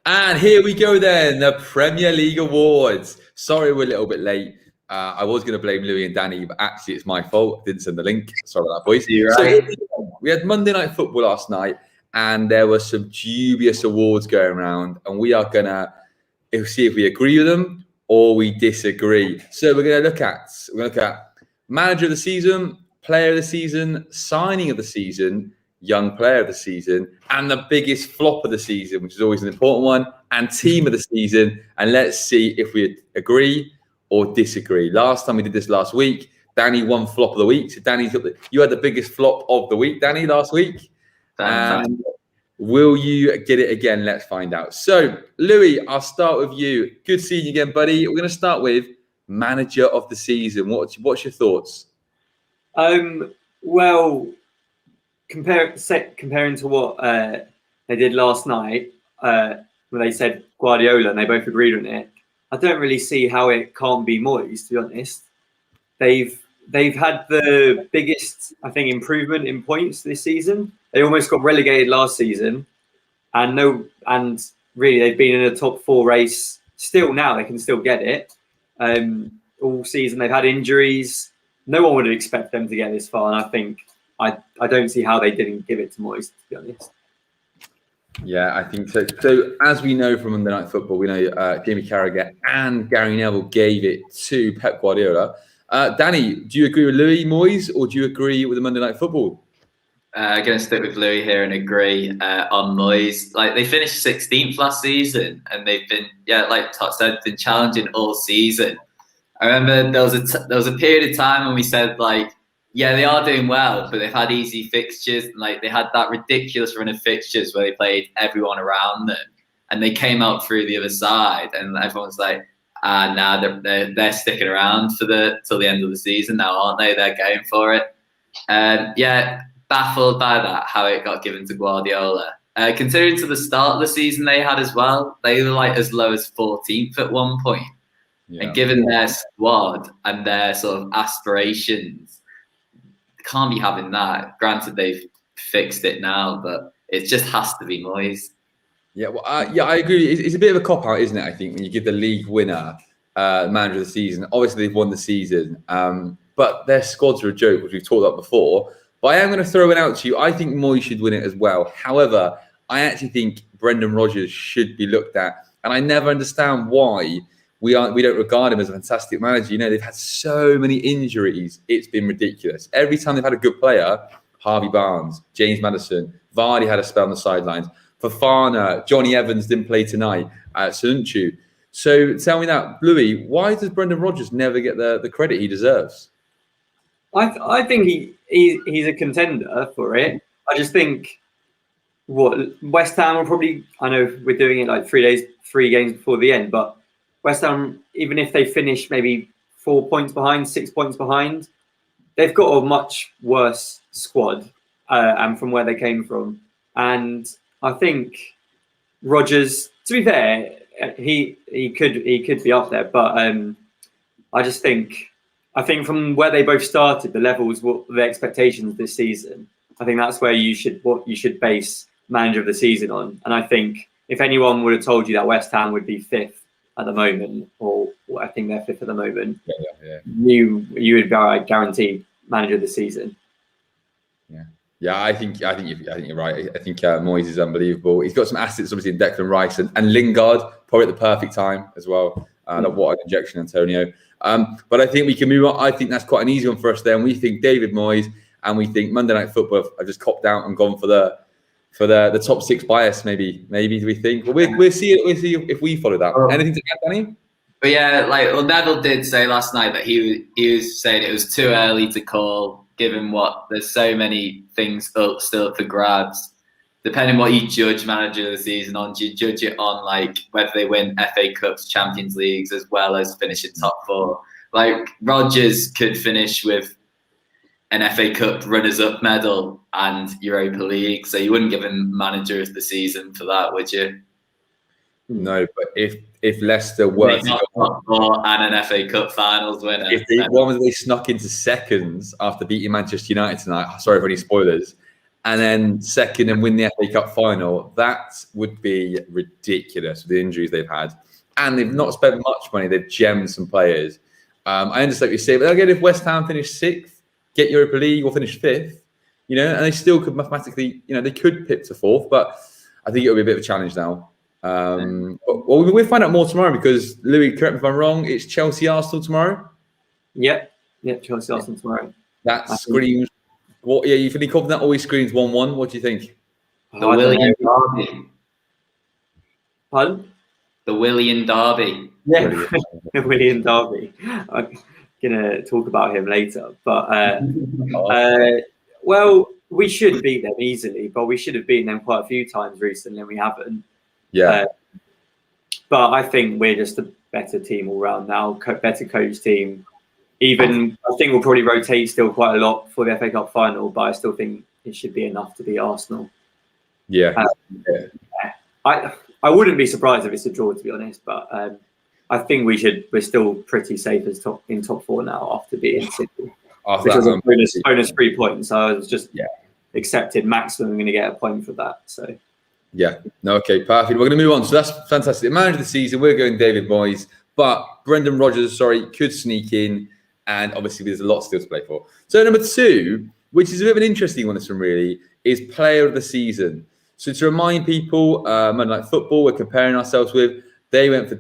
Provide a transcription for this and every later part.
And here we go then, the Premier League Awards. Sorry we're a little bit late. I was going to blame Louis and Danny, but actually it's my fault. I didn't send the link. Sorry about that, boys. Right. So we had Monday Night Football last night, and there were some dubious awards going around, and we are going to see if we agree with them or we disagree. So we're going to look at Manager of the Season, Player of the Season, Signing of the Season, Young Player of the Season, and the biggest flop of the season, which is always an important one, and Team of the Season. And let's see if we agree or disagree. Last time we did this last week, Danny won Flop of the Week. So Danny, you had the biggest flop of the week, Danny, last week. And will you get it again? Let's find out. So, Louis, I'll start with you. Good seeing you again, buddy. We're going to start with Manager of the Season. What's your thoughts? Well, comparing to what they did last night, when they said Guardiola and they both agreed on it, I don't really see how it can't be Moyes, to be honest. They've had the biggest, I think, improvement in points this season. They almost got relegated last season, and really they've been in a top 4 race. Still now they can still get it. All season they've had injuries. No one would expect them to get this far, and I think I don't see how they didn't give it to Moyes, to be honest. Yeah, I think so. So as we know from Monday Night Football, we know Jamie Carragher and Gary Neville gave it to Pep Guardiola. Danny, do you agree with Louis Moyes or do you agree with the Monday Night Football? I'm going to stick with Louis here and agree on Moyes. Like, they finished 16th last season, and they've been, like Todd said, been challenging all season. I remember there was a period of time when we said, like, yeah, they are doing well, but they've had easy fixtures. Like, they had that ridiculous run of fixtures where they played everyone around them, and they came out through the other side, and everyone's like, now they're sticking around till the end of the season now, aren't they? They're going for it. Baffled by that, how it got given to Guardiola. Considering to the start of the season they had as well, they were like as low as 14th at one point. Yeah. And given their squad and their sort of aspirations, can't be having that. Granted, they've fixed it now, but it just has to be Moyes. Yeah, well, I agree. It's a bit of a cop-out, isn't it, I think, when you give the league winner Manager of the Season. Obviously, they've won the season, but their squads are a joke, which we've talked about before. But I am going to throw it out to you. I think Moyes should win it as well. However, I actually think Brendan Rodgers should be looked at. And I never understand why we don't regard him as a fantastic manager. You know, they've had so many injuries. It's been ridiculous. Every time they've had a good player, Harvey Barnes, James Maddison, Vardy had a spell on the sidelines. Fofana, Johnny Evans didn't play tonight, Sunchu. So tell me now, Louis, why does Brendan Rodgers never get the credit he deserves? I think he's a contender for it. I just think West Ham will probably, I know we're doing it like 3 games before the end, but West Ham, even if they finish maybe 4 points behind, 6 points behind, they've got a much worse squad and from where they came from. And I think Rodgers, to be fair, he could be up there, but I think from where they both started, the levels, the expectations this season, I think that's where you should base Manager of the Season on. And I think if anyone would have told you that West Ham would be 5th at the moment, or I think they're 5th at the moment, you would guarantee Manager of the Season. Yeah, I think you're right. I think Moyes is unbelievable. He's got some assets, obviously, in Declan Rice and Lingard, probably at the perfect time as well. What an injection, Antonio. But I think we can move on. I think that's quite an easy one for us there. And we think David Moyes, and we think Monday Night Football have just copped out and gone for the top 6 bias. Maybe do we think? Well, we'll see if we follow that. Anything to add, Danny? But yeah, Neville did say last night that he was saying it was too early to call, given there's so many things still up for grabs. Depending what you judge Manager of the Season on, do you judge it on whether they win FA Cups, Champions Leagues, as well as finishing top 4? Like, Rodgers could finish with an FA Cup runners-up medal and Europa League, so you wouldn't give him Manager of the Season for that, would you? No, but if Leicester were top 4 and an FA Cup Finals winner, if they snuck into seconds after beating Manchester United tonight, sorry for any spoilers, and then second and win the FA Cup final, that would be ridiculous with the injuries they've had. And they've not spent much money. They've gemmed some players. I understand what you say, but again, if West Ham finish 6th, get Europa League or finish 5th, and they still could mathematically, they could pip to 4th, but I think it'll be a bit of a challenge now. But we'll find out more tomorrow because, Louis, correct me if I'm wrong, it's Chelsea-Arsenal tomorrow? Yep, Chelsea-Arsenal tomorrow. That screams... What? Yeah, you feeling confident that always screams 1-1? What do you think? The William Derby. Pardon? The William Derby. Yeah, William Derby. I'm gonna talk about him later, but well, we should beat them easily, but we should have beaten them quite a few times recently, and we haven't. Yeah. But I think we're just a better team all round now, better coach team. Even I think we'll probably rotate still quite a lot for the FA Cup final, but I still think it should be enough to beat Arsenal. Yeah. I wouldn't be surprised if it's a draw, to be honest, but I think we're still pretty safe as in top 4 now after beating City. Which was a bonus 3 points. So I was just accepted maximum. I'm going to get a point for that. So yeah, no, okay, perfect. We're going to move on. So that's fantastic. The manager of the season, we're going David Moyes, but Brendan Rodgers, could sneak in, and obviously there's a lot still to play for. So number 2, which is a bit of an interesting one, this one really, is player of the season. So to remind people, like football, we're comparing ourselves with. They went for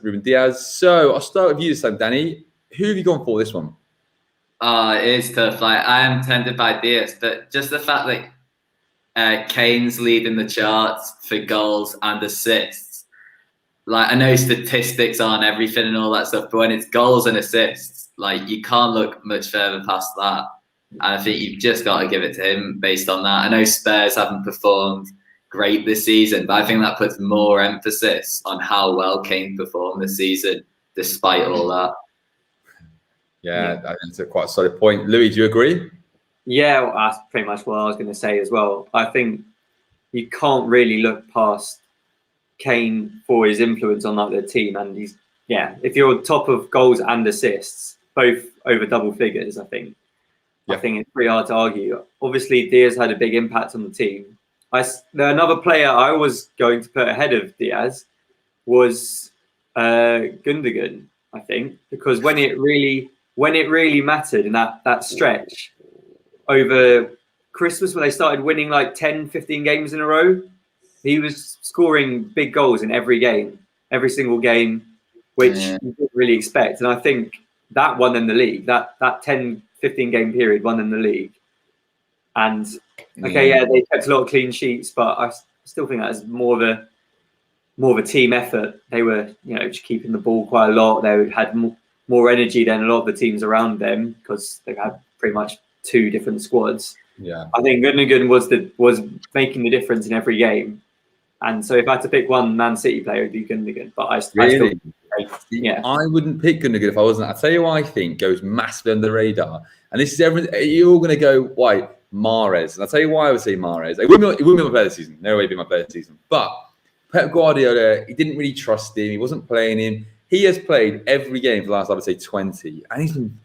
Ruben Diaz. So I'll start with you this time, Danny. Who have you gone for this one? It is tough. I am tempted by Diaz, but just the fact that Kane's leading the charts for goals and assists. I know statistics aren't everything and all that stuff, but when it's goals and assists, you can't look much further past that. And I think you've just got to give it to him based on that. I know Spurs haven't performed great this season, but I think that puts more emphasis on how well Kane performed this season, despite all that. Yeah, that's quite a solid point. Louis, do you agree? Yeah, well, that's pretty much what I was going to say as well. I think you can't really look past Kane for his influence on the team, and if you're top of goals and assists, both over double figures, I think it's pretty hard to argue. Obviously, Diaz had a big impact on the team. Another player I was going to put ahead of Diaz was Gundogan, I think, because when it really mattered in that stretch over Christmas, when they started winning 10, 15 games in a row, he was scoring big goals in every single game, which you didn't really expect. And I think that won them the league. That 10, 15 game period won them the league. And they kept a lot of clean sheets, but I still think that was more of a team effort. They were, just keeping the ball quite a lot. They had more energy than a lot of the teams around them because they had pretty much 2 different squads. Yeah, I think Gundogan was making the difference in every game. And so if I had to pick one Man City player, it'd be Gundogan. But I still, I wouldn't pick Gundogan if I wasn't. I'll tell you why I think goes massively under the radar. And this is everything. You're all going to go, why? Mahrez. And I'll tell you why I would say Mahrez. It wouldn't be my player this season. No way it'd be my player this season. But Pep Guardiola, he didn't really trust him. He wasn't playing him. He has played every game for the last, I would say, 20. And he's been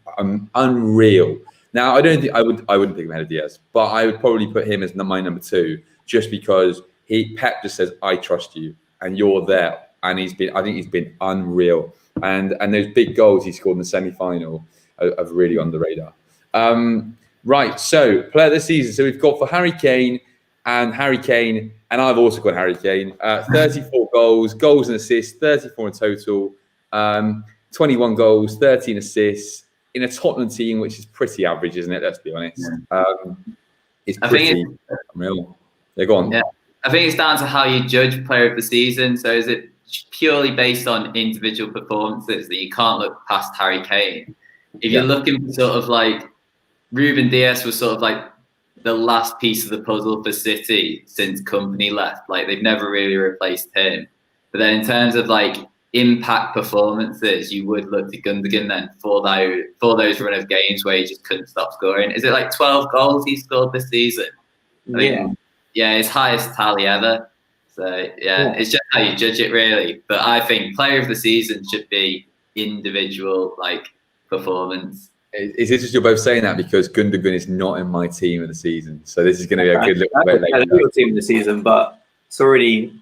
unreal. Now, I don't think I wouldn't pick him ahead of Diaz, but I would probably put him as my number 2 just because Pep just says, I trust you and you're there. And I think he's been unreal. And those big goals he scored in the semi-final have really on the radar. Right, so player of the season. So we've got for Harry Kane, and I've also got Harry Kane. 34 goals and assists, 34 in total, 21 goals, 13 assists in a Tottenham team, which is pretty average, isn't it? Let's be honest. It's pretty unreal. Yeah, go on. Yeah, I think it's down to how you judge player of the season. So is it purely based on individual performances that you can't look past Harry Kane? If you're looking for sort of Ruben Diaz was sort of the last piece of the puzzle for City since Company left. They've never really replaced him. But then in terms of impact performances, you would look to Gundogan then for those run of games where he just couldn't stop scoring. Is it 12 goals he scored this season? His highest tally ever. So it's just how you judge it really. But I think player of the season should be individual performance. It's interesting you're both saying that because Gundogan is not in my team of the season, so this is going to be a good little bit later. Your team of the season, but it's already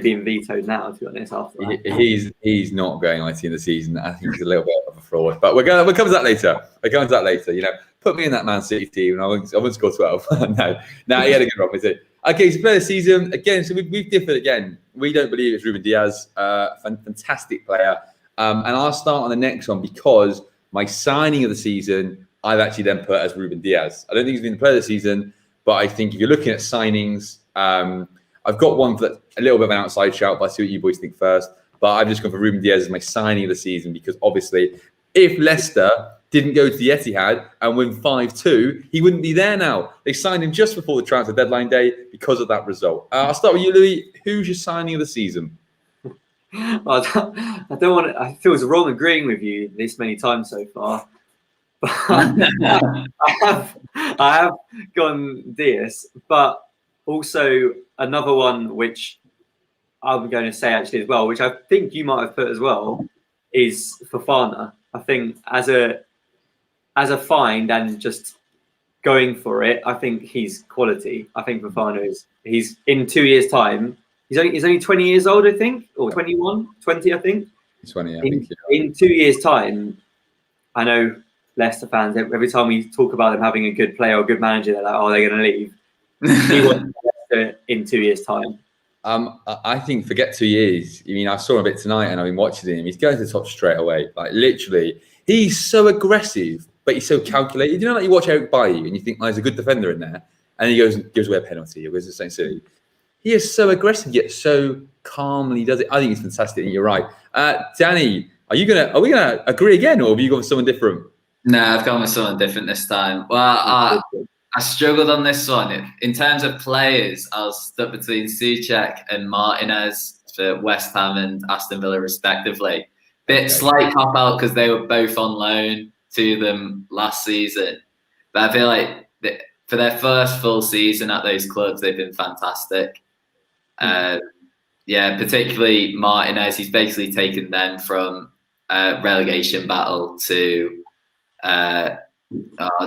being vetoed now. To be honest, after that. He's not going on my team of the season. I think he's a little bit of a fraud, but we'll come to that later. You know, put me in that Man City team, and I won't score 12. no, he had a good run with it. Okay, so player of the season again. So we've differed again. We don't believe it's Ruben Diaz, fantastic player, and I'll start on the next one because my signing of the season, I've actually then put as Ruben Diaz. I don't think he's been the player of the season, but I think if you're looking at signings, I've got one for a little bit of an outside shout, but I see what you boys think first. But I've just gone for Ruben Diaz as my signing of the season because obviously, if Leicester didn't go to the Etihad and win 5-2, he wouldn't be there now. They signed him just before the transfer deadline day because of that result. I'll start with you, Louis. Who's your signing of the season? Well, I don't want to. I feel it's wrong agreeing with you this many times so far. But I have gone Diaz, but also another one which I'm going to say actually as well, which I think you might have put as well, is Fofana. I think as a find and just going for it, I think he's quality. I think Fofana he's in 2 years' time. He's only 20 years old, I think, or 21, 20, I think. 20, I in, think. Yeah. In 2 years' time, I know Leicester fans, every time we talk about them having a good player or a good manager, they're like, oh, they're going to leave. He wants Leicester in 2 years' time. I think forget 2 years. I mean, I saw him a bit tonight and I've been watching him. He's going to the top straight away. Like, literally, he's so aggressive, but he's so calculated. You know, like you watch Eric Bailly and you think, oh, there's a good defender in there. And he gives away a penalty or goes to St. City. He is so aggressive, yet so calmly does it. I think he's fantastic. And you're right. Danny, are we gonna agree again, or have you gone with someone different? No, I've gone with someone different this time. Well, I struggled on this one. In terms of players, I was stuck between Souček and Martinez for West Ham and Aston Villa, respectively. Slight cop out because they were both on loan to them last season. But I feel like for their first full season at those clubs, they've been fantastic. Particularly Martinez. He's basically taken them from relegation battle to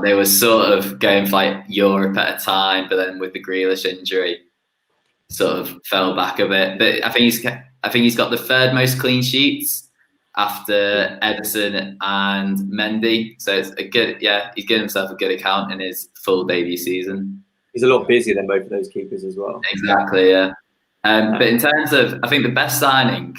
they were sort of going for like Europe at a time, but then with the Grealish injury, sort of fell back a bit. But I think he's got the third most clean sheets after Ederson and Mendy. So it's a good, he's given himself a good account in his full debut season. He's a lot busier than both of those keepers as well. Exactly, yeah. But in terms of, I think the best signing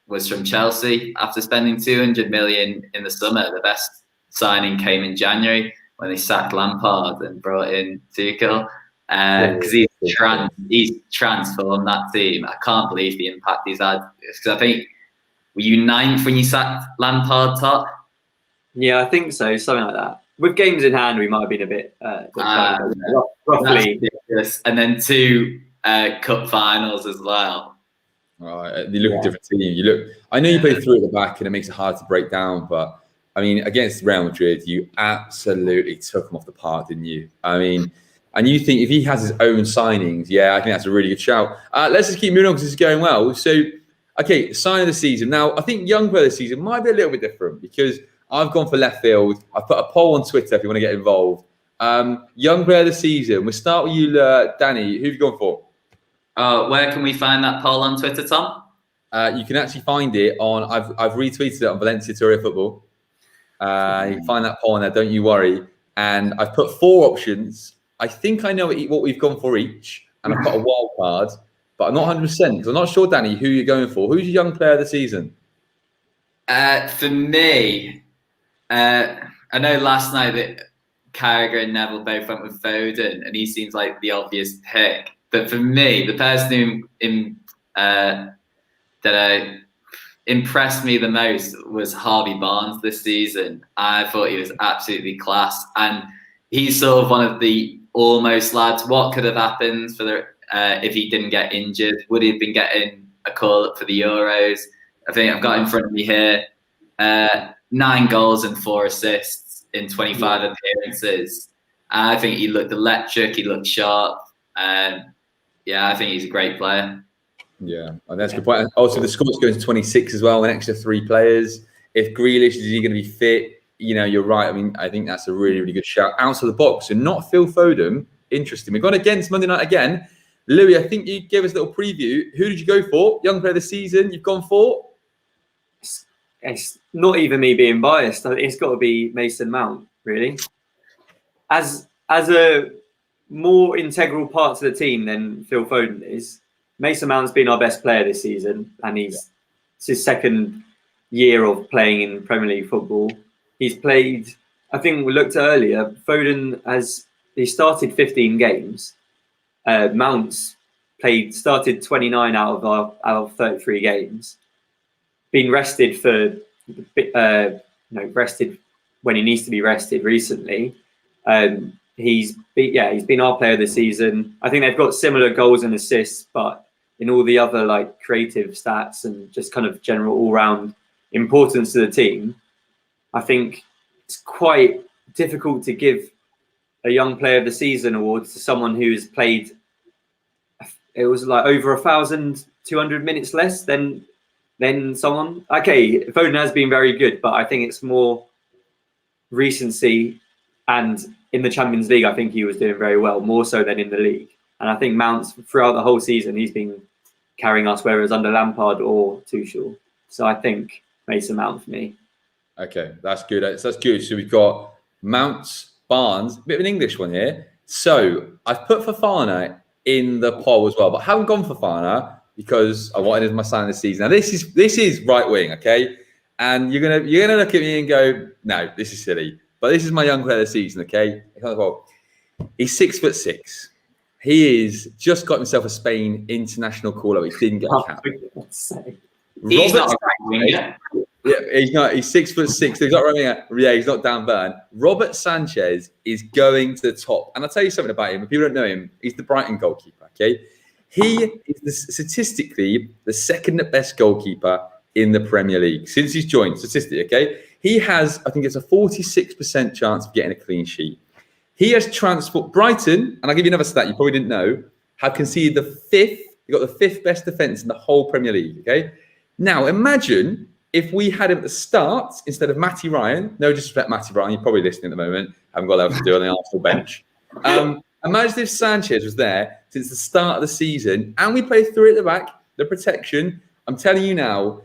was from Chelsea after spending 200 million in the summer. The best signing came in January when they sacked Lampard and brought in Tuchel because he's transformed that team. I can't believe the impact he's had. Because I think, were you 9th when you sacked Lampard, Tot? Yeah, I think so, something like that. With games in hand, we might have been a bit roughly. And then 2 cup finals as well. Right, you look at different teams. I know you play through at the back, and it makes it hard to break down. But I mean, against Real Madrid, you absolutely took him off the park, didn't you? I mean, and you think if he has his own signings, I think that's a really good shout. Let's just keep moving on because this is going well. So, okay, sign of the season. Now, I think young player of the season might be a little bit different because I've gone for left field. I've put a poll on Twitter if you want to get involved. Young player of the season. We'll start with you, Danny. Who have you gone for? Where can we find that poll on Twitter, Tom? You can actually find it on. I've retweeted it on Valencia Tourier Football. You can find that poll on there. Don't you worry. And I've put 4 options. I think I know what we've gone for each, and I've put a wild card, but I'm not 100% because I'm not sure, Danny, who you're going for. Who's your young player of the season? For me, I know last night that Carragher and Neville both went with Foden, and he seems like the obvious pick. But for me, the person that impressed me the most was Harvey Barnes this season. I thought he was absolutely class, and he's sort of one of the almost lads. What could have happened if he didn't get injured? Would he have been getting a call up for the Euros? I think I've got in front of me here 9 goals and 4 assists in 25 appearances. I think he looked electric. He looked sharp. I think he's a great player. Yeah, and that's a good point. Also, the squad's going to 26 as well, an extra 3 players. If Grealish is he going to be fit? you're right. I mean, I think that's a really, really good shout. Out of the box. So not Phil Foden. Interesting. We've gone against Monday night again. Louis, I think you gave us a little preview. Who did you go for? Young player of the season, you've gone for? It's not even me being biased. It's got to be Mason Mount, really. As a more integral part to the team than Phil Foden is, Mason Mount's been our best player this season, and it's his second year of playing in Premier League football. He's played, I think we looked earlier, he started 15 games. Mount's started 29 out of 33 games. Been rested rested when he needs to be rested recently. He's been our player this season. I think they've got similar goals and assists, but in all the other like creative stats and just kind of general all-round importance to the team, I think it's quite difficult to give a young player of the season award to someone who's played, it was like over 1,200 minutes less than someone. Okay, Foden has been very good, but I think it's more recency, and in the Champions League, I think he was doing very well, more so than in the league. And I think Mount's throughout the whole season, he's been carrying us, whether it's under Lampard or Tuchel. So I think Mason Mount for me. Okay, that's good. That's good. So we've got Mount, Barnes, a bit of an English one here. So I've put Fofana in the poll as well, but I haven't gone for Fofana because I wanted my sign of the season. Now this is right wing, okay? And you're gonna look at me and go, no, this is silly. But this is my young player of the season, okay? He's 6'6". He is just got himself a Spain international call-up. He didn't get a cap. He's not a right winger. Yeah, he's not. He's 6'6". He's not running. Yeah, he's not Dan Burn. Robert Sanchez is going to the top, and I'll tell you something about him. If people don't know him, he's the Brighton goalkeeper. Okay, he is statistically the second best goalkeeper in the Premier League since he's joined. Statistically, okay, he has. I think it's a 46% chance of getting a clean sheet. He has transport Brighton, and I'll give you another stat you probably didn't know. Have conceded the fifth. They got the fifth best defense in the whole Premier League. Okay, now imagine if we had him at the start instead of Matty Ryan. No disrespect, Matty Ryan. You're probably listening at the moment. Haven't got else to do on the Arsenal bench. Imagine if Sanchez was there since the start of the season, and we played through at the back, the protection. I'm telling you now.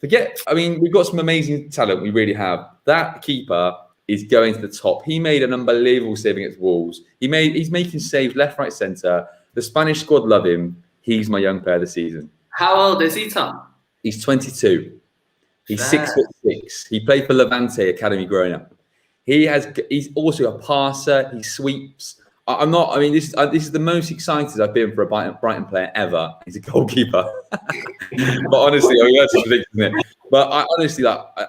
We've got some amazing talent. We really have. That keeper is going to the top. He made an unbelievable save against Wolves. He's making saves left, right, centre. The Spanish squad love him. He's my young player of the season. How old is he, Tom? He's 22. He's 6'6". He played for Levante Academy growing up. He's also a passer. He sweeps. This is the most excited I've been for a Brighton player ever. He's a goalkeeper. But honestly, that's ridiculous, isn't it? But I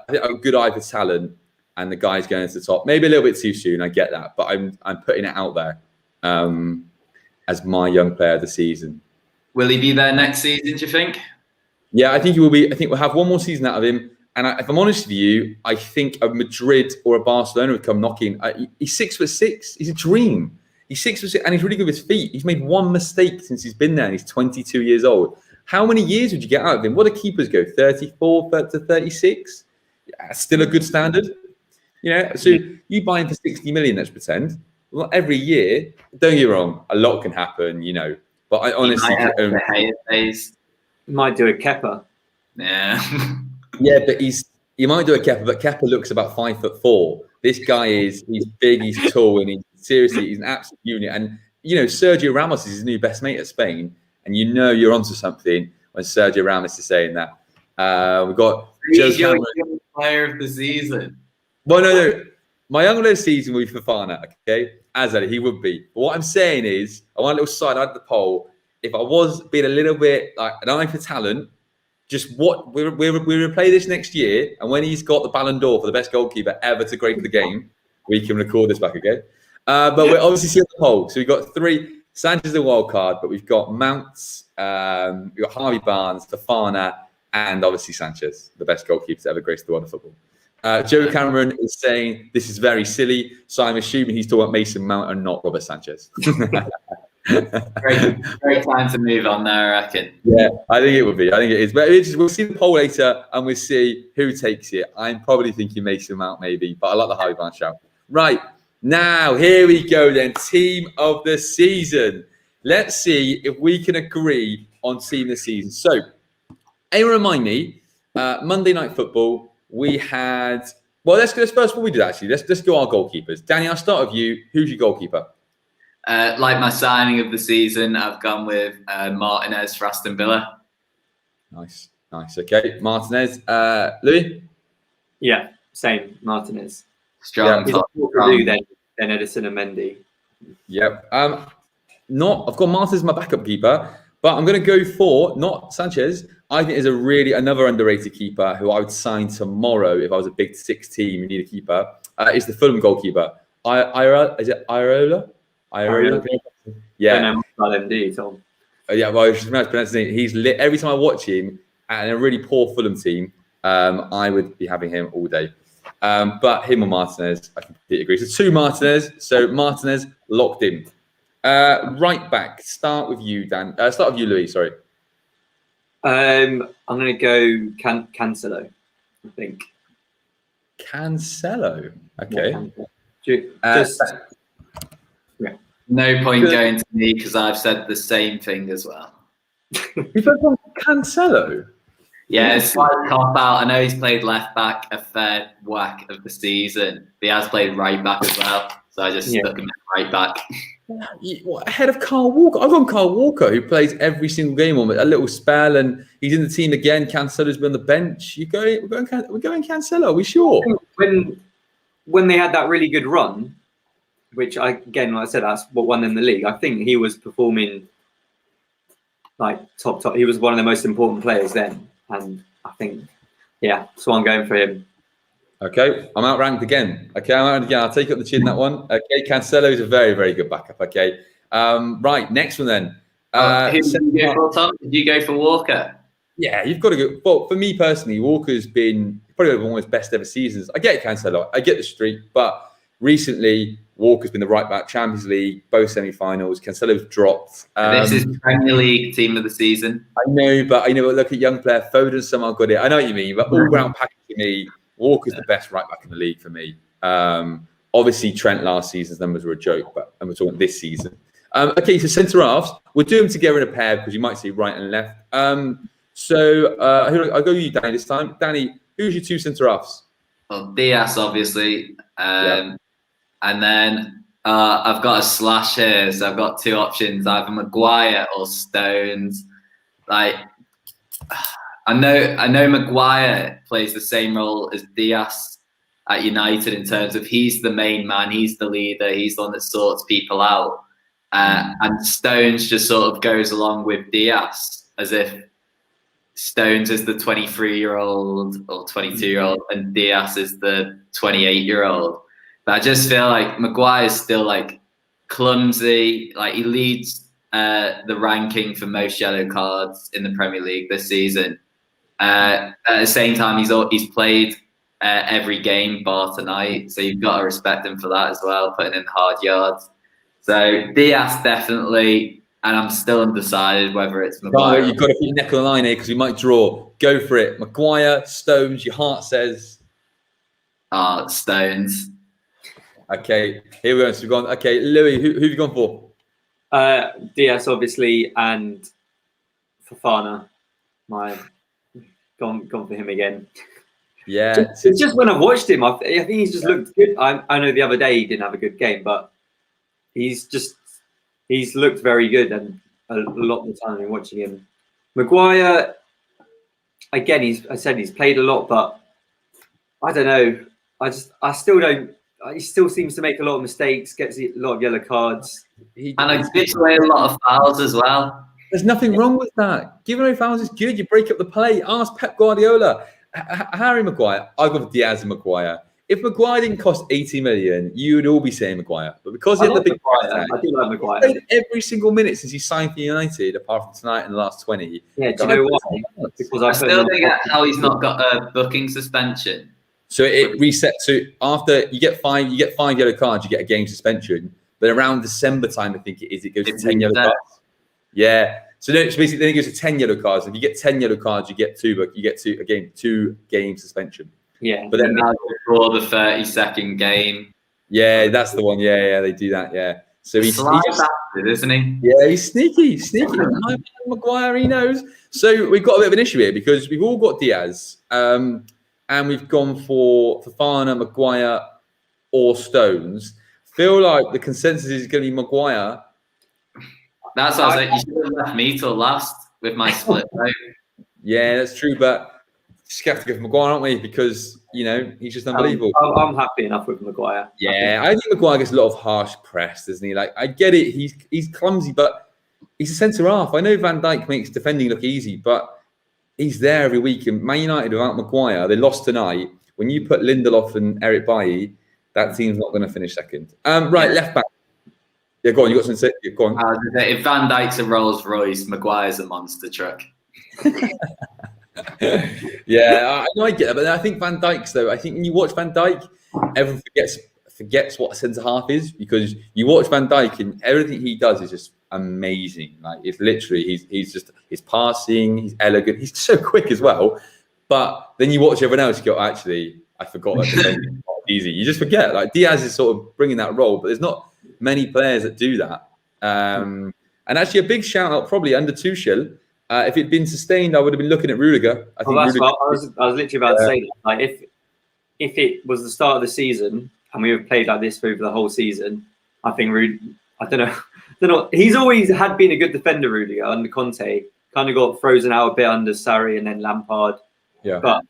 think a good eye for talent, and the guy's going to the top. Maybe a little bit too soon. I get that, but I'm putting it out there as my young player of the season. Will he be there next season, do you think? Yeah, I think he will be. I think we'll have one more season out of him. And if I'm honest with you, I think a Madrid or a Barcelona would come knocking. He's 6'6". He's a dream. He's 6'6", and he's really good with his feet. He's made one mistake since he's been there, and he's 22 years old. How many years would you get out of him? What do keepers go? 34 to 36? Yeah, still a good standard. So you buy him for 60 million, let's pretend. Well, every year, don't get me wrong, a lot can happen, But I honestly might do a Kepa. Yeah. Yeah, but he might do a Kepa, but Kepa looks about 5'4". This guy he's big, he's tall, and he's an absolute unit. And Sergio Ramos is his new best mate at Spain, and you're onto something when Sergio Ramos is saying that. We've got Joe Cameron, young player of the season. Well, no. My young player of the season would be Fofana, okay? He would be. But what I'm saying is, I want a little side out of the poll. If I was being a little bit like an eye for talent, just what we will play this next year, and when he's got the Ballon d'Or for the best goalkeeper ever to grade the game, we can record this back again. But we're obviously seeing the poll. So we've got three. Sanchez is a wild card, but we've got Mounts, we've got Harvey Barnes, Fofana, and obviously Sanchez, the best goalkeeper to ever grace the world of football. Joe Cameron is saying this is very silly, so I'm assuming he's talking about Mason Mount and not Robert Sanchez. Great time to move on there, I reckon. Yeah, I think it would be. I think it is. But we'll see the poll later and we'll see who takes it. I'm probably thinking Mason Mount maybe, but I like the Harvey Barnes shout. Right, now here we go then. Team of the season. Let's see if we can agree on team of the season. So, anyone remind me, Monday Night Football, we had... Well, let's first before we do that, actually. Let's go our goalkeepers. Danny, I'll start with you. Who's your goalkeeper? Like my signing of the season, I've gone with Martinez for Aston Villa. Nice. Okay, Martinez. Louis? Yeah, same. Martinez. Strong. He's more than Edison and Mendy. Yep. I've got Martinez as my backup keeper, but I'm going to go for not Sanchez. I think is another underrated keeper who I would sign tomorrow if I was a big 6 team and need a keeper. Is the Fulham goalkeeper? Is it Iraola? Yeah. MD, Tom. Yeah, well, I was just pronouncing it. He's lit every time I watch him, and a really poor Fulham team. I would be having him all day. But him or Martinez, I completely agree. So 2 Martinez. So Martinez locked in. Right back. Start with you, Dan. Start with you, Louis. Sorry. I'm going to go Cancelo, I think. Cancelo. Okay. No point going to me because I've said the same thing as well. You've gone Cancelo? Yeah, it's like a cop out. I know he's played left back a fair whack of the season. But he has played right back as well. So I just stuck him in right back. Ahead of Carl Walker. I've gone Carl Walker, who plays every single game on a little spell, and he's in the team again. Cancelo's been on the bench. We're going Cancelo. Are we sure? When they had that really good run, which like I said, that's what won them the league. I think he was performing like top. He was one of the most important players then, and I think, so I'm going for him. Okay, I'm outranked again. I'll take up the chin that one. Okay, Cancelo is a very, very good backup. Okay, right, next one then. Who did you go for, Tom? Did you go for Walker? Yeah, you've got to go. Well, for me personally, Walker's been probably one of his best ever seasons. I get Cancelo, I get the streak, but recently Walker's been the right back, Champions League, both semi-finals. Cancelo's dropped. This is Premier League team of the season. I know, but look at young player Foden somehow got it. I know what you mean, but all round package to me, Walker's the best right back in the league for me. Obviously, Trent last season's numbers were a joke, and we're talking this season. Okay, so centre halves, we'll do them together in a pair because you might see right and left. So I'll go with you, Danny, this time. Danny, who's your 2 centre halves? Well, Diaz, obviously. And then I've got a slash here, so I've got 2 options: either Maguire or Stones. Like, I know Maguire plays the same role as Diaz at United in terms of he's the main man, he's the leader, he's the one that sorts people out, and Stones just sort of goes along with Diaz as if Stones is the 23-year-old or 22-year-old and Diaz is the 28-year-old. But I just feel like Maguire's still like clumsy. Like, he leads the ranking for most yellow cards in the Premier League this season. At the same time, he's played every game bar tonight, so you've got to respect him for that as well, putting in hard yards. So Diaz definitely, and I'm still undecided whether it's Maguire. You've got to keep your neck on the line here because we might draw. Go for it. Maguire, Stones, your heart says? Stones. Okay, here we go. So we've gone. Okay, Louis, who have you gone for? Diaz, obviously, and Fofana. Gone for him again. Yeah, it's just when I've watched him, I think he's just looked good. I know the other day he didn't have a good game, but he's looked very good, and a lot of the time I've been watching him. Maguire, again, he's played a lot, but I don't know. I still don't. He still seems to make a lot of mistakes, gets a lot of yellow cards. And he gives away a lot of fouls as well. There's nothing wrong with that. Giving away fouls is good. You break up the play. Ask Pep Guardiola. Harry Maguire. I've got Diaz and Maguire. If Maguire didn't cost 80 million, you would all be saying Maguire. But because he had the big Maguire, I do like Maguire. He's played every single minute since he signed for United, apart from tonight and the last 20. Yeah, do you know why? Because I still don't get how he's not got a booking suspension. So it resets. So after you get 5 yellow cards, you get a game suspension. but around December time, I think it is, it goes to It's 10 yellow that. cards. Yeah. So basically, then it goes to 10 yellow cards. If you get 10 yellow cards, you get 2-game suspension. Yeah. But then before the 30-second game. yeah, that's the one. Yeah, they do that. Yeah. So he's bastard, isn't he? Yeah, he's sneaky. Maguire, he knows. So we've got a bit of an issue here because we've all got Diaz, and we've gone for Fofana, Maguire, or Stones. Feel like the consensus is going to be Maguire. That's what I was like. You should have left me till last with my split vote. Yeah, that's true, but just have to go for Maguire, aren't we? Because he's just unbelievable. I'm happy enough with Maguire. Yeah, I think Maguire gets a lot of harsh press, doesn't he? Like, I get it. He's clumsy, but he's a centre half. I know Van Dijk makes defending look easy, but he's there every week. And Man United without Maguire, they lost tonight. When you put Lindelof and Eric Bailly, that team's not going to finish second. Right, left back. Yeah, go on. You got something to say? Go on. If Van Dijk's a Rolls Royce, Maguire's a monster truck. Yeah, I know I get it, but I think Van Dijk's though. I think when you watch Van Dijk, everyone forgets what a centre half is because you watch Van Dijk and everything he does is just amazing. Like it's literally he's just his passing, he's elegant, he's so quick as well. But then you watch everyone else, you go, actually, I forgot that defending is not easy. You just forget. Like Diaz is sort of bringing that role, but there's not many players that do that. And actually, a big shout out probably under Tuchel. If it'd been sustained, I would have been looking at Rudiger. I think that's Rudiger, what I was literally about to say that. Like if it was the start of the season and we have played like this over the whole season, I think I don't know. He's always had been a good defender, Rudiger, under Conte. Kind of got frozen out a bit under Sarri and then Lampard. Yeah. But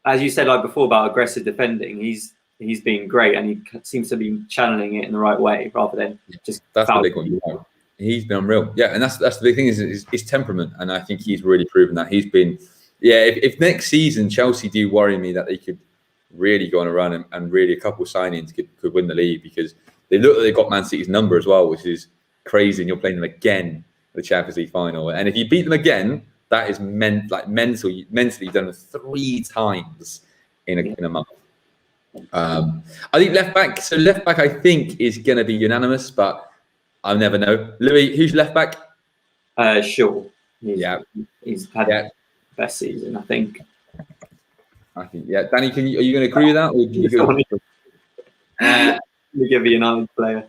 as you said like before about aggressive defending, he's been great and he seems to be channeling it in the right way rather than just. That's the big one. He's been unreal. Yeah, and that's the big thing is his temperament, and I think he's really proven that. He's been, if next season Chelsea do worry me that they could really go on a run and really a couple of signings could win the league because they look like they've got Man City's number as well, which is crazy, and you're playing them again in the Champions League final. And if you beat them again, that is mentally done 3 times in a month. I think left back I think is going to be unanimous, but I'll never know. Louis, who's left back? Shaw. He's had Yeah. the best season, I think. Yeah. Danny, are you going to agree with that? Or do you go? Let me give you another player.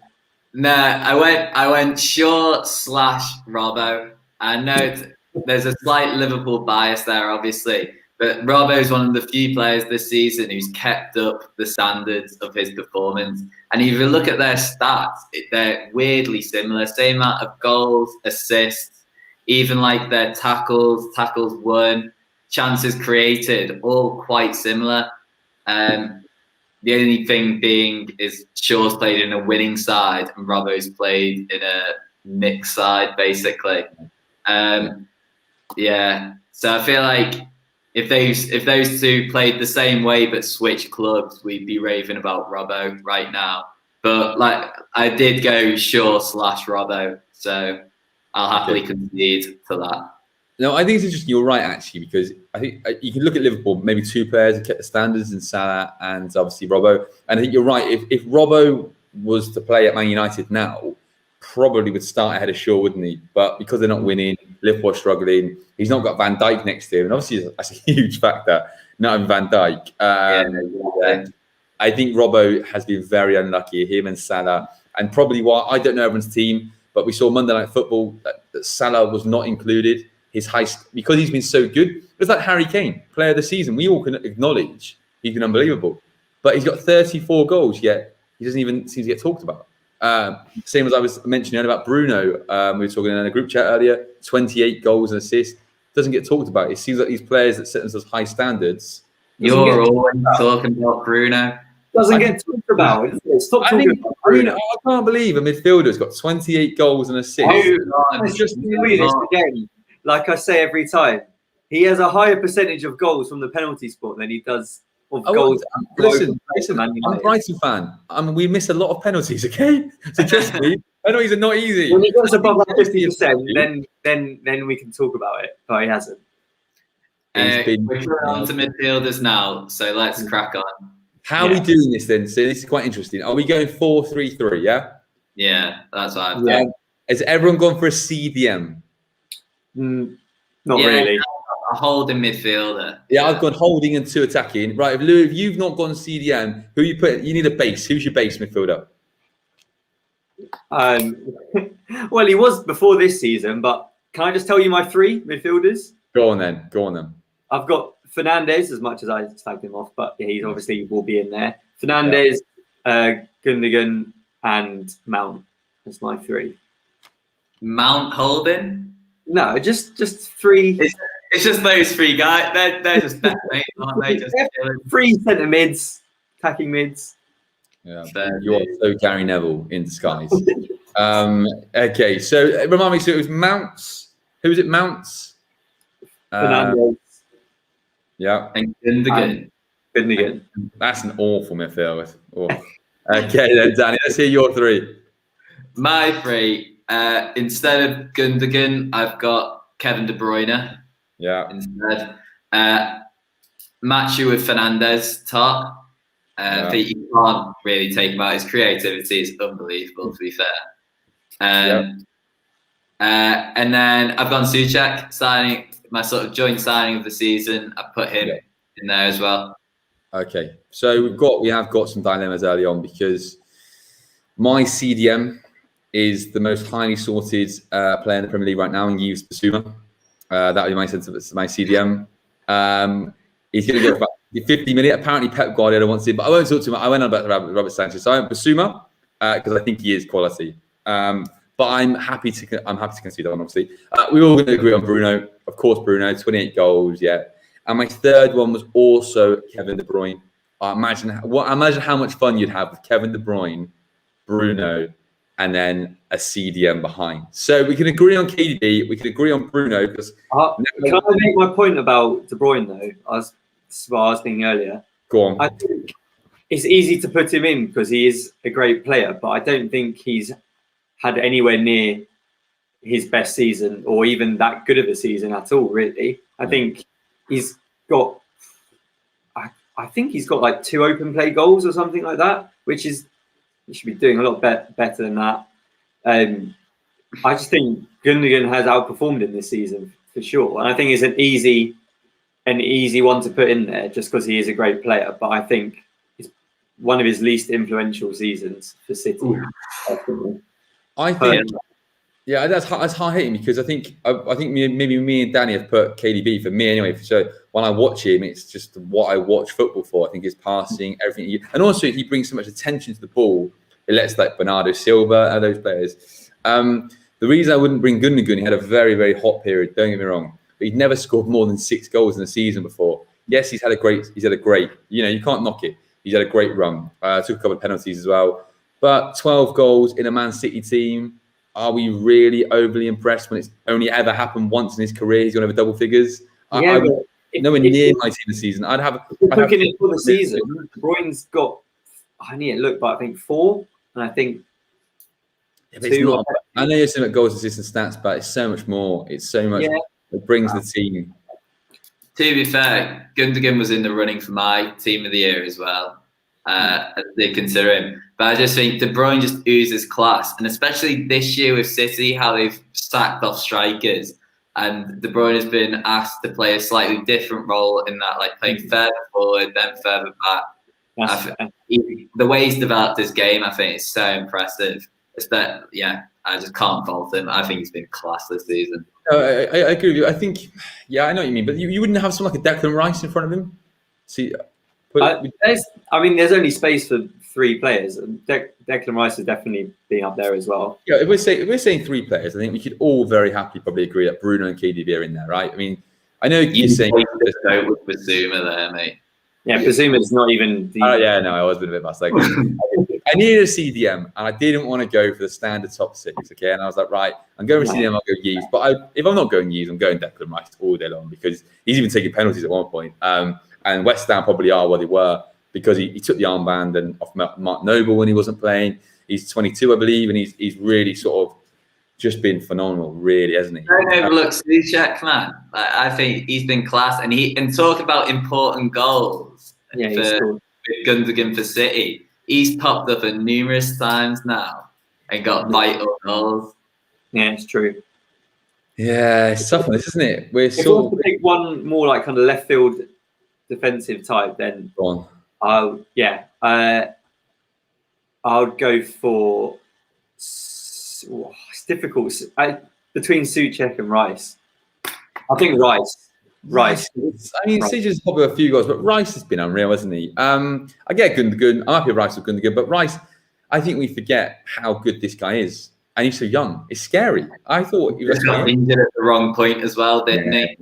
No, I went Shaw / Robbo. I know there's a slight Liverpool bias there, obviously, but Robbo's one of the few players this season who's kept up the standards of his performance. And if you look at their stats, they're weirdly similar. Same amount of goals, assists, even like their tackles won, chances created, all quite similar. The only thing being is Shaw's played in a winning side and Robbo's played in a mixed side, basically. So I feel like if those two played the same way but switched clubs, we'd be raving about Robbo right now. But like I did go Shaw / Robbo, so I'll happily concede to that. No, I think it's interesting. You're right, actually, because I think you can look at Liverpool, maybe 2 players that kept the standards in Salah and obviously Robbo. And I think you're right. If Robbo was to play at Man United now, probably would start ahead of Shaw, wouldn't he? But because they're not winning, Liverpool are struggling. He's not got Van Dijk next to him, and obviously that's a huge factor. Not having Van Dijk. I think Robbo has been very unlucky. Him and Salah, and probably why I don't know everyone's team, but we saw Monday Night Football that Salah was not included. His high because he's been so good. It's like Harry Kane, player of the season. We all can acknowledge he's been unbelievable, but he's got 34 goals yet he doesn't even seem to get talked about. Same as I was mentioning earlier about Bruno. We were talking in a group chat earlier. 28 goals and assists doesn't get talked about. It seems like these players that set themselves high standards. You're always talking about Bruno. Doesn't get talked about. Stop talking about Bruno. I can't believe a midfielder's got 28 goals and assists. It's just again. Like I say every time, he has a higher percentage of goals from the penalty spot than he does of goals. Listen, I'm a Brighton fan. We miss a lot of penalties, okay? So trust me, I know he's not easy. When he goes above like 50%, then we can talk about it, but he hasn't. We're on to midfielders now, so let's crack on. How are we doing this then? So this is quite interesting. Are we going 4-3-3? Yeah. Yeah, that's what I've Yeah. Has everyone gone for a CDM? Not really. A holding midfielder. Yeah, I've gone holding and 2 attacking. Right, if you've not gone CDM, who you put? You need a base. Who's your base midfielder? Well, he was before this season, but can I just tell you my 3 midfielders? Go on then. I've got Fernandez, as much as I tagged him off, but he obviously will be in there. Fernandez, Gundogan, and Mount. That's my 3. Mount holding? No, just 3. It's just those 3 guys. They're just better, mate, aren't they? Just 3 centre mids, attacking mids. Yeah, you're so Gary Neville in disguise. Okay, so remind me. So it was Mounts. Who was it? Mounts. Fernandez. Yeah. And Gundogan. That's an awful midfield. Oh. Okay, then Danny, let's hear your 3. My 3. Instead of Gundogan, I've got Kevin De Bruyne. Yeah. Instead, match you with Fernandez top. I think you can't really take him out. His creativity is unbelievable, to be fair. And then I've gone Souček, signing my sort of joint signing of the season. I put him in there as well. Okay, so we have got some dilemmas early on because my CDM is the most highly sorted player in the Premier League right now, and Yves Bissouma. That would be my sense of my CDM. He's going to go for about 50 million. Apparently, Pep Guardiola wants him, but I won't talk too much. I went on about Robert Sanchez. So I went Bissouma because I think he is quality. But I'm happy to concede that one. Obviously, we're all going to agree on Bruno. Of course, Bruno, 28 goals. Yeah. And my third one was also Kevin De Bruyne. Imagine how much fun you'd have with Kevin De Bruyne, Bruno, and then a CDM behind. So we can agree on KDB. We can agree on Bruno because. Can I make my point about De Bruyne though? That's what I was thinking earlier. Go on. I think it's easy to put him in because he is a great player, but I don't think he's had anywhere near his best season or even that good of a season at all. Really, I think he's got. I think he's got like 2 open play goals or something like that, which is he should be doing a lot better than that. I just think Gundogan has outperformed him this season for sure, and I think it's an easy one to put in there just because he is a great player. But I think it's one of his least influential seasons for City. I think, yeah, that's hard hitting because I think maybe me and Danny have put KDB for me anyway. So when I watch him, it's just what I watch football for. I think his passing, everything, and also he brings so much attention to the ball. It lets like Bernardo Silva and those players. The reason I wouldn't bring Gundogan, he had a very, very hot period. Don't get me wrong, but he'd never scored more than 6 goals in a season before. Yes, he's had a great. You can't knock it. He's had a great run. Took a couple of penalties as well. But 12 goals in a Man City team, are we really overly impressed when it's only ever happened once in his career? He's going to have double figures. Yeah, nowhere near my team this season. Looking at for the season, De Bruyne's got, I need to look, but I think 4, and I think 2. I know you're saying about goals, assists, and stats, but it's so much more. It's so much. It brings the team. To be fair, Gundogan was in the running for my team of the year as well. They consider him, but I just think De Bruyne just oozes class, and especially this year with City, how they've sacked off strikers, and De Bruyne has been asked to play a slightly different role in that, like playing further forward, then further back. The way he's developed his game, I think, is so impressive. I just can't fault him. I think he's been class this season. I agree with you. I think, I know what you mean, but you wouldn't have someone like a Declan Rice in front of him. See. There's only space for 3 players. Declan Rice has definitely been up there as well. Yeah, if we're saying 3 players, I think we could all very happily probably agree that Bruno and KDB are in there, right? I mean, I know you're saying with Bissouma there, mate. Yeah, Bissouma's not even. I was a bit like I needed a CDM, and I didn't want to go for the standard top 6. Okay, and I was like, right, I'm going for CDM. I'll go Yves, but if I'm not going Yves, I'm going Declan Rice all day long because he's even taking penalties at one point. And West Ham probably are what they were because he took the armband and off Mark Noble when he wasn't playing. He's 22, I believe, and he's really sort of just been phenomenal, really, hasn't he? Don't overlook Souček, man. I think he's been class, and talk about important goals. Yeah, with Gundogan for City. He's popped up at numerous times now and got vital goals. Yeah, it's true. Yeah, it's tough on this, isn't it? We're If I was to pick one more like kind of left field defensive type, then I'll go for. It's difficult. Between Souček and Rice. I think Rice. I mean, Souček has probably a few goals, but Rice has been unreal, hasn't he? I get Gundogan. I'm happy with Rice with Gundogan, but Rice, I think we forget how good this guy is. And he's so young. It's scary. I thought he was injured at the wrong point as well, didn't he?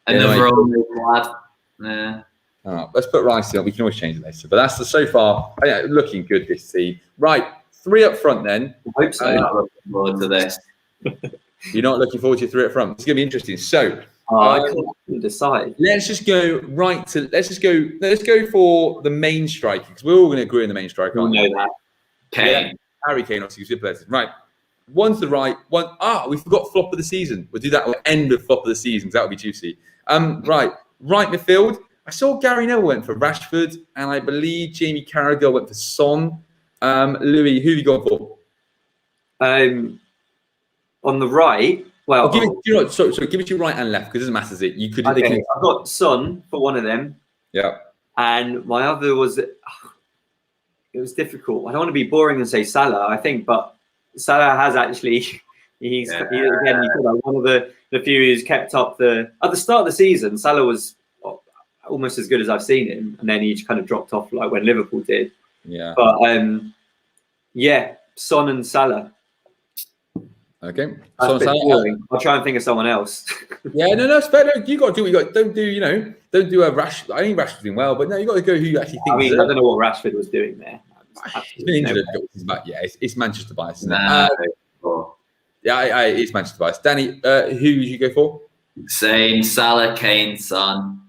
Another old lad. Yeah. Let's put Rice in. We can always change it later. But that's so far looking good, this team. Right, 3 up front then. I hope so. I'm not looking forward to this. You're not looking forward to 3 up front. It's going to be interesting. So I can't decide. Let's go for the main striker, because we're all going to agree on the main striker. We know that. Kane. Yeah, Harry Kane, obviously, good players. Right. One to the right. We forgot flop of the season. We'll do that at the end of flop of the season, because that would be juicy. Right midfield. I saw Gary Neville went for Rashford, and I believe Jamie Carragher went for Son. Louis, who have you gone for? On the right, well, give it your right and left, because it doesn't matter, does it? You could. Okay, I've got Son for one of them. Yeah. And my other was, it was difficult. I don't want to be boring and say Salah, I think, but Salah has actually, he's one of the few who's kept up at the start of the season. Salah was almost as good as I've seen him, and then he kind of dropped off like when Liverpool did. Yeah. But Son and Salah. Okay. I'll try and think of someone else. Yeah, no, it's fair. No, you got to do what you got. Don't do a Rash. I think Rashford's doing well, but no, you got to go who you actually think. I mean, I don't know what Rashford was doing there. He's been injured. Yeah, it's Manchester bias, isn't it? It's Manchester bias. Danny, who did you go for? Same. Salah, Kane, Son.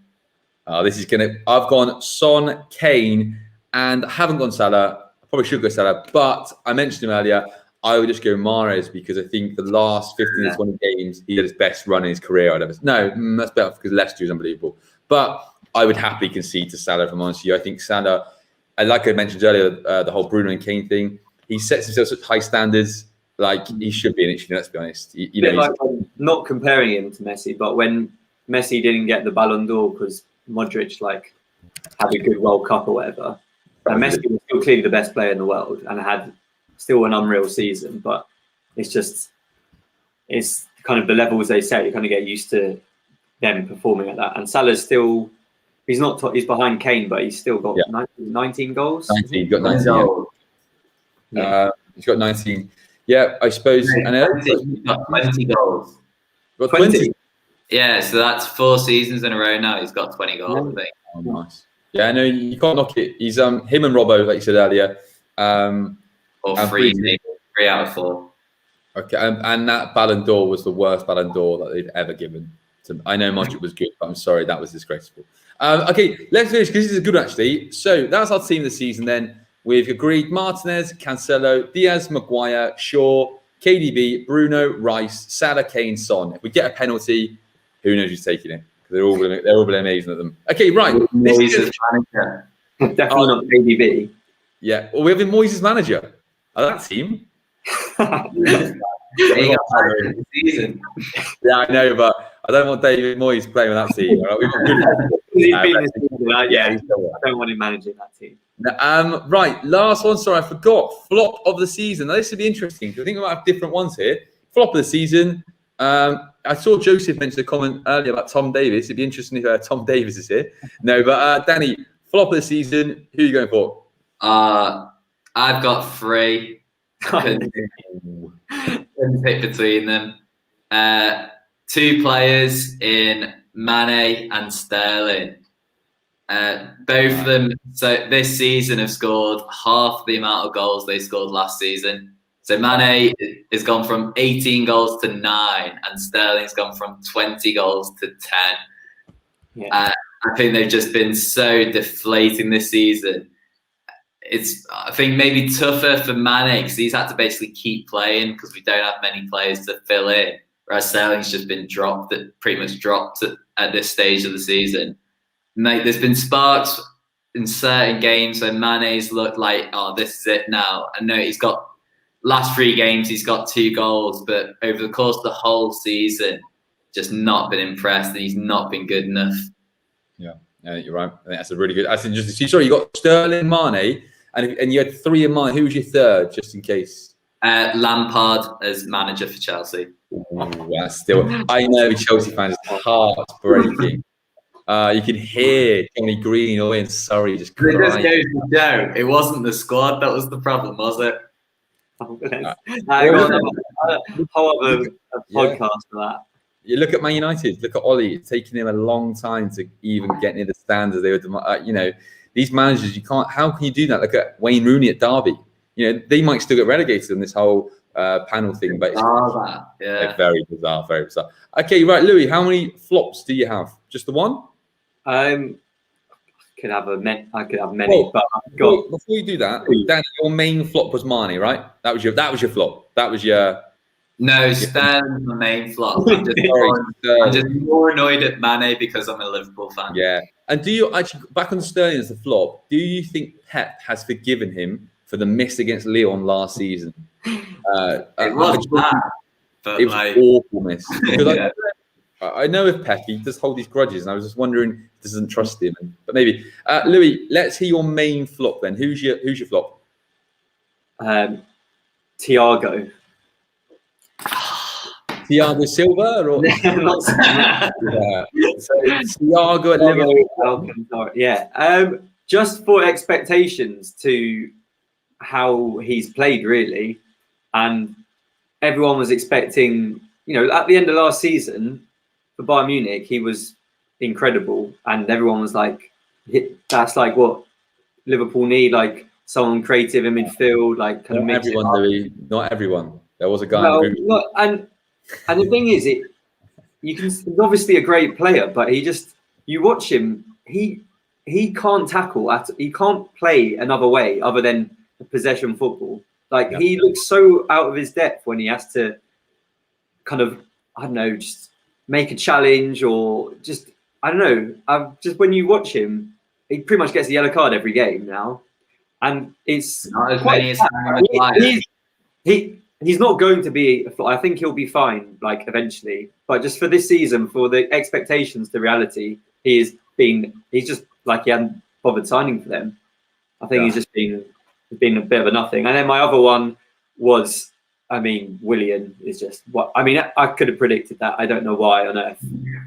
I've gone Son, Kane, and I haven't gone Salah. I probably should go Salah, but I mentioned him earlier. I would just go Mahrez, because I think the last 15 to 20 games, he had his best run in his career. That's better, because Leicester is unbelievable. But I would happily concede to Salah, if I'm honest with you. I think Salah, like I mentioned earlier, the whole Bruno and Kane thing, he sets himself such high standards. Like, he should be an issue, let's be honest. I'm not comparing him to Messi, but when Messi didn't get the Ballon d'Or because Modric had a good World Cup or whatever, and Messi was still clearly the best player in the world and had still an unreal season, but it's kind of the levels they set. You kind of get used to them performing at that. And Salah's still, he's behind Kane, but he's still got 19 goals. 19, he's got 19 goals. He's got 19. Yeah, I suppose. He's got 20 goals. Got 20? Yeah, so that's 4 seasons in a row now. He's got 20 goals, I think. Oh, nice. Yeah, no, you can't knock it. He's him and Robbo, like you said earlier. Or 3 out of 4. Okay, and that Ballon d'Or was the worst Ballon d'Or that they've ever given. I know Modric was good, but I'm sorry, that was disgraceful. Okay, let's finish, because this is good, actually. So that's our team this season then. We've agreed Martinez, Cancelo, Diaz, Maguire, Shaw, KDB, Bruno, Rice, Salah, Kane, Son. If we get a penalty, who knows who's taking it? Because they're all really amazing at them. Okay, right. Definitely not KDB. Yeah, well, we have Moyes' manager. That team. Season. Yeah, I know, but I don't want David Moyes playing with that team. I don't want him managing that team. Right, last one. Sorry, I forgot. Flop of the season. Now, this would be interesting, because I think we might have different ones here. Flop of the season. I saw Joseph mention a comment earlier about Tom Davis. It'd be interesting if Tom Davis is here. No, but Danny, flop of the season. Who are you going for? I've got 3. Couldn't pick between them. 2 players in Mane and Sterling. Both of them, so this season, have scored half the amount of goals they scored last season. So Mane has gone from 18 goals to 9, and Sterling's gone from 20 goals to 10. Yeah. I think they've just been so deflating this season. It's, I think, maybe tougher for Mane, because he's had to basically keep playing because we don't have many players to fill in. Whereas Sterling's just been pretty much dropped at this stage of the season. Mate, there's been sparks in certain games when Mane's looked like, oh, this is it now. I know he's got last 3 games, he's got 2 goals, but over the course of the whole season, just not been impressed, and he's not been good enough. Yeah, you're right. I think that's a really good. That's interesting. Sorry, you got Sterling, Mane, and you had 3 in mind. Who was your third, just in case? Lampard as manager for Chelsea. Ooh, that's still. I know Chelsea fans' hearts breaking. You can hear Johnny Green away in Surrey just crying. It just goes to show it wasn't the squad that was the problem, was it? I got a whole other podcast for that. You look at Man United. Look at Ollie. It's taking him a long time to even get near the standards they were. These managers, you can't. How can you do that? Look at Wayne Rooney at Derby. They might still get relegated in this whole panel thing, but it's very bizarre, very bizarre. Okay, right, Louis. How many flops do you have? Just the one? I could have many, but before you do that, Dan, your main flop was Marnie, right? That was your flop. That was your. No, Sterling's my main flop. I'm just more annoyed at Mane because I'm a Liverpool fan. Yeah, and do you actually back on Sterling as a flop? Do you think Pep has forgiven him for the miss against Lyon last season? It was bad, but it was awful miss. Because I know if Pep, he does hold these grudges, and I was just wondering if he doesn't trust him. But maybe Louis, let's hear your main flop then. Who's your flop? Thiago. Thiago Silva or So Thiago at Liverpool. Yeah. Just for expectations to how he's played, really, and everyone was expecting. At the end of last season for Bayern Munich, he was incredible, and everyone was like, "That's like what Liverpool need, like someone creative in midfield, like kind of mix everyone, Louis, not everyone. There was a guy. And the thing is, he's obviously a great player, but you watch him, he can't tackle he can't play another way other than possession football. He looks so out of his depth when he has to kind of, I don't know, just make a challenge or just, I don't know. Just when you watch him, he pretty much gets the yellow card every game now. And it's not as many as he's not going to be. I think he'll be fine, eventually. But just for this season, for the expectations to reality, he's just he hadn't bothered signing for them. I think he's just been a bit of a nothing. And then my other one was, Willian is just what. I could have predicted that. I don't know why on earth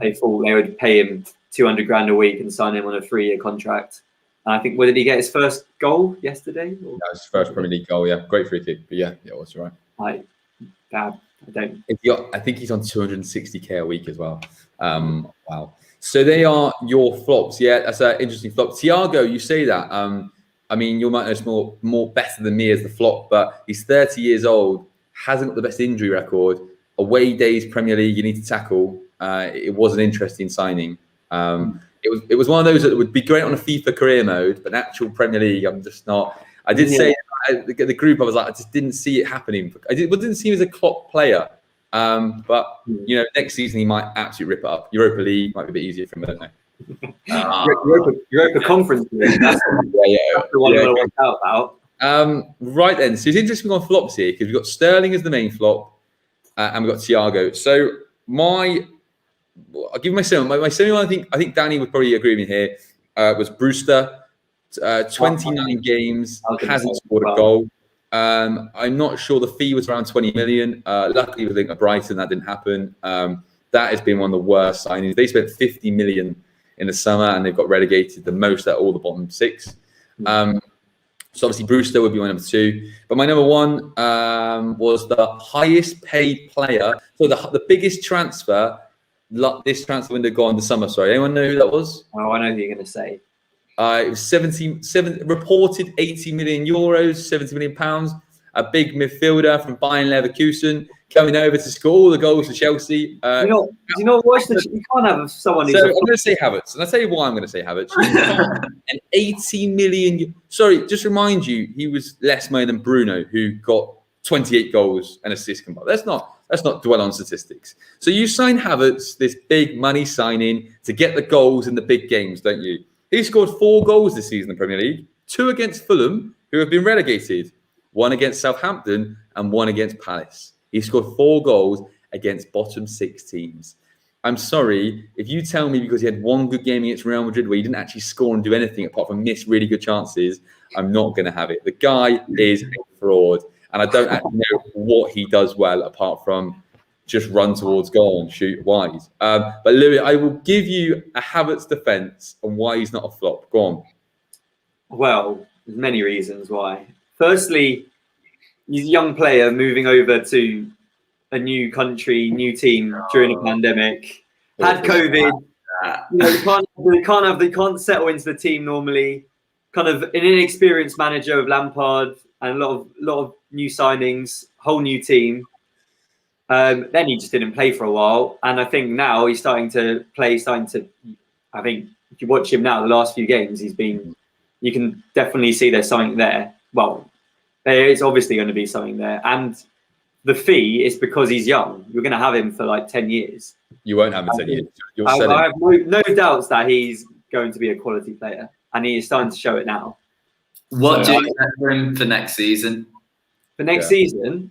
they thought they would pay him 200 grand a week and sign him on a 3-year contract. I think, did he get his first goal yesterday? That was his first Premier League goal, yeah. Great free kick. But yeah, it was right. I don't. I think he's on 260k a week as well. Wow. So they are your flops. Yeah, that's an interesting flop. Thiago, you say that. You might know more better than me as the flop, but he's 30 years old, hasn't got the best injury record. Away days, Premier League, you need to tackle. It was an interesting signing. It was one of those that would be great on a FIFA career mode, but actual Premier League, I'm just not. I did say the group, I was like, I just didn't see it happening. Didn't see him as a Klopp player. But next season he might absolutely rip it up. Europa League might be a bit easier for him, I don't know. Europa Conference League. That's the one I want to talk about. Right then, so it's interesting on flops here because we've got Sterling as the main flop, and we've got Thiago. So I'll give my second one. My second one, I think Danny would probably agree with me here. Was Brewster, 29 games, hasn't scored a goal. I'm not sure the fee was around 20 million. Luckily, with at Brighton, that didn't happen. That has been one of the worst signings. They spent 50 million in the summer, and they've got relegated the most at all the bottom 6. So obviously Brewster would be my number 2. But my number 1 was the highest paid player. So the biggest transfer. This transfer window gone this summer. Sorry, anyone know who that was? Oh, I know who you're going to say. It was reported 80 million euros, 70 million pounds. A big midfielder from Bayern Leverkusen coming over to score all the goals for Chelsea. You can't have someone who's. So I'm going to say Havertz, and I'll tell you why I'm going to say Havertz. An 80 million. Sorry, just remind you, he was less money than Bruno, who got 28 goals and assists combined. Let's not dwell on statistics. So you sign Havertz, this big money signing, to get the goals in the big games, don't you? He scored 4 goals this season in the Premier League, 2 against Fulham, who have been relegated, 1 against Southampton and 1 against Palace. He scored 4 goals against bottom 6 teams. I'm sorry, if you tell me because he had 1 good game against Real Madrid where he didn't actually score and do anything apart from miss really good chances, I'm not going to have it. The guy is a fraud, and I don't actually know what he does well apart from just run towards goal and shoot wide. But Louis, I will give you a Havertz defence on why he's not a flop. Go on. Well, there's many reasons why. Firstly, he's a young player moving over to a new country, new team during a pandemic. Had COVID. They can't settle into the team normally. Kind of an inexperienced manager of Lampard and a lot of new signings, whole new team. Then he just didn't play for a while, and I think now he's starting to play. I think if you watch him now, the last few games, you can definitely see there's something there. Well, there is obviously going to be something there, and the fee is because he's young. You're going to have him for like 10 years. You won't have him 10 years. I have no doubts that he's going to be a quality player, and he is starting to show it now. What do you expect for him for next season? For next season,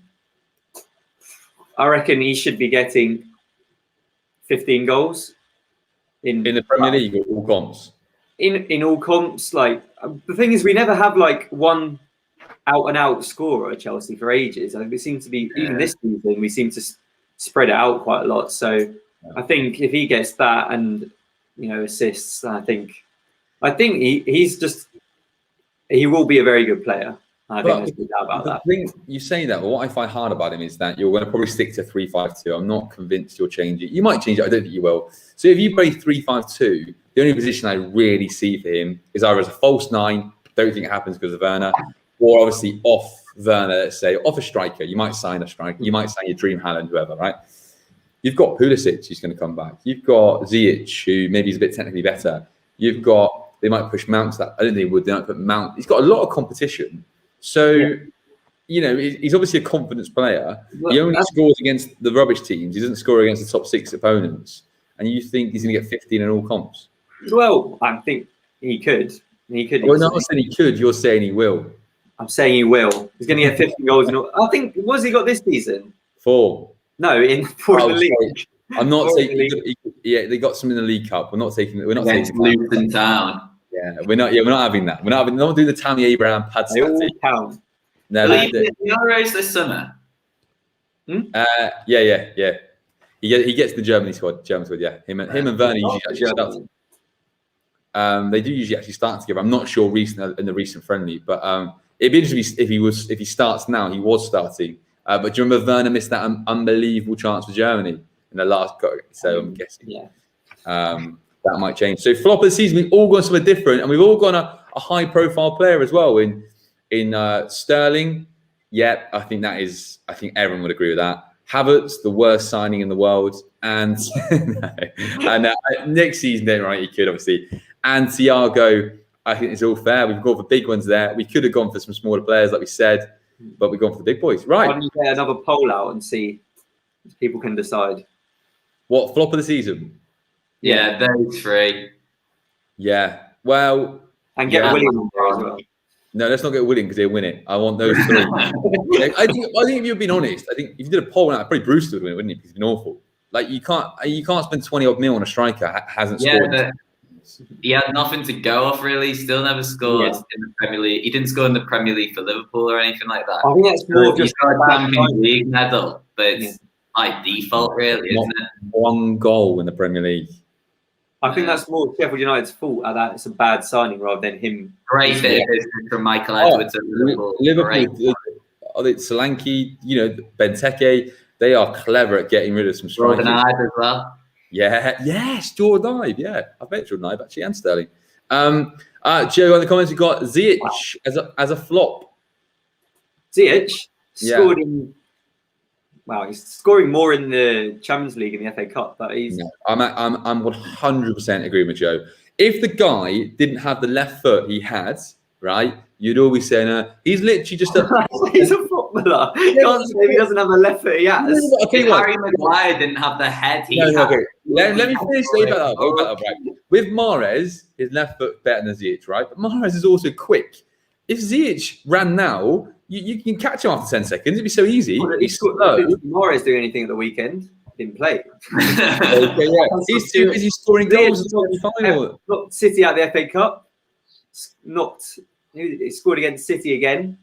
I reckon he should be getting 15 goals in the Premier League or all comps. In all comps, like the thing is, we never have like one out and out scorer at Chelsea for ages. I think we seem to be even this season. We seem to spread it out quite a lot. So I think if he gets that and assists, I think he will be a very good player. I think there's no doubt about that. You say that, but what I find hard about him is that you're going to probably stick to 3-5-2. I'm not convinced you'll change it. You might change it. I don't think you will. So if you play 3-5-2, the only position I really see for him is either as a false 9. Don't think it happens because of Werner, or obviously off Werner. Let's say off a striker. You might sign a striker. You might sign your dream Haaland, whoever, right? You've got Pulisic, who's going to come back. You've got Ziyech, who maybe is a bit technically better. You've got, they might push Mount to that. I don't think they would. They might put Mount. He's got a lot of competition. So, he's obviously a confidence player. He only scores against the rubbish teams. He doesn't score against the top 6 opponents. And you think he's going to get 15 in all comps? Well, I think he could. Well, not saying he could. You're saying he will. I'm saying he will. He's going to get 15 goals in all. I think, what's he got this season? 4. No, for the league. Sorry. I'm not taking. They got some in the League Cup. We're not taking Luton Town. Yeah, we're not having that. We're not doing the Tammy Abraham pad. They all count. No, the Euros this summer. Yeah. He gets the German squad. Yeah. Him and Werner usually actually start. They do usually actually start together. I'm not sure in the recent friendly, but it'd be interesting if he starts now. He was starting, but do you remember Werner missed that unbelievable chance for Germany in the last go? So I'm guessing. That might change. So flop of the season, we've all gone somewhere different, and we've all gone a high-profile player as well in Sterling. Yeah, I think everyone would agree with that. Havertz, the worst signing in the world, and next season, right? He could obviously, and Thiago. I think it's all fair. We've gone for big ones there. We could have gone for some smaller players, like we said, but we've gone for the big boys. Right? Why don't you get another poll out and see if people can decide what flop of the season? Yeah, those 3. Yeah, well, and get William in there as well. No, let's not get William because he'll win it. I want those 3. I think if you've been honest, I think if you did a poll now, probably Bruce would win it, wouldn't he? Because he's been awful. Like you can't spend 20 odd mil on a striker hasn't scored. Yeah, he had nothing to go off really. Still never scored in the Premier League. He didn't score in the Premier League for Liverpool or anything like that. I think that's more just a Champions League medal, but it's by default, really, isn't it? 1 goal in the Premier League. I think that's more Sheffield United's fault that it's a bad signing rather than him. Great bit of business from Michael Edwards at Liverpool. Solanke, Benteke, they are clever at getting rid of some strikers. Jordan Ibe as well. Yeah, yes, Jordan Ibe. Yeah, I've met Jordan Ibe actually, and Sterling. Joe, in the comments, you've got Ziyech as a flop. Ziyech scored in. Wow, he's scoring more in the Champions League and the FA Cup, but he's. No, I'm 100% agreeing with Joe. If the guy didn't have the left foot he had right? You'd all be saying, he's literally just a. He's a footballer. You can't say if he doesn't have a left foot he has. Okay, If Harry Maguire didn't have the head he had. Okay. Let me finish. Right. With Mahrez, his left foot better than Ziyech, right? But Mahrez is also quick. If Ziyech ran now, you can catch him after 10 seconds. It'd be so easy. He's slow. Did Mahrez do anything at the weekend? Didn't play. Okay, yeah. He's too busy scoring goals in the final. Knocked City out of the FA Cup. He scored against City again.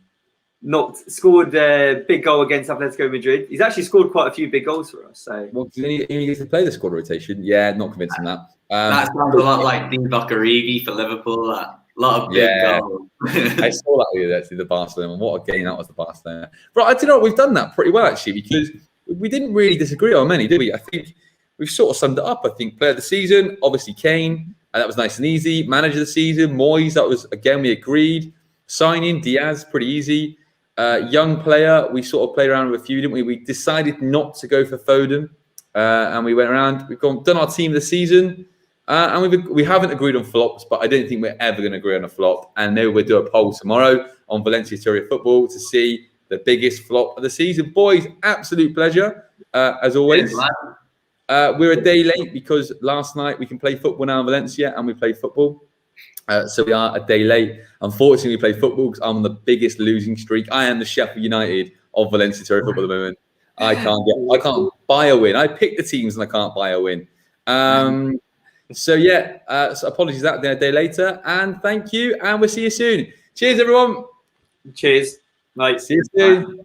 Scored a big goal against Atletico Madrid. He's actually scored quite a few big goals for us. So, well, he gets to play the squad rotation. Yeah, not convincing that. That sounds a lot like Divock Origi for Liverpool. A lot of big goals. I saw that the other day, actually, the Barcelona. What a game that was, the Barcelona. Right, I do know we've done that pretty well actually, because we didn't really disagree on many, did we? I think we've sort of summed it up. I think player of the season, obviously Kane, and that was nice and easy. Manager of the season, Moyes, that was, again, we agreed. Signing, Diaz, pretty easy. Young player, we sort of played around with a few, didn't we? We decided not to go for Foden, and we went around. We've done our team of the season, and we haven't agreed on flops, but I don't think we're ever going to agree on a flop. And maybe we'll do a poll tomorrow on Valencia Theory of Football to see the biggest flop of the season. Boys, absolute pleasure, as always. We're a day late because last night we can play football now in Valencia, and we played football. So we are a day late. Unfortunately, we play football because I'm on the biggest losing streak. I am the Sheffield United of Valencia Theory of Football at the moment. I can't buy a win. I pick the teams and I can't buy a win. So apologies that a day later, and thank you, and we'll see you soon. Cheers, everyone. Cheers. Night. See you soon.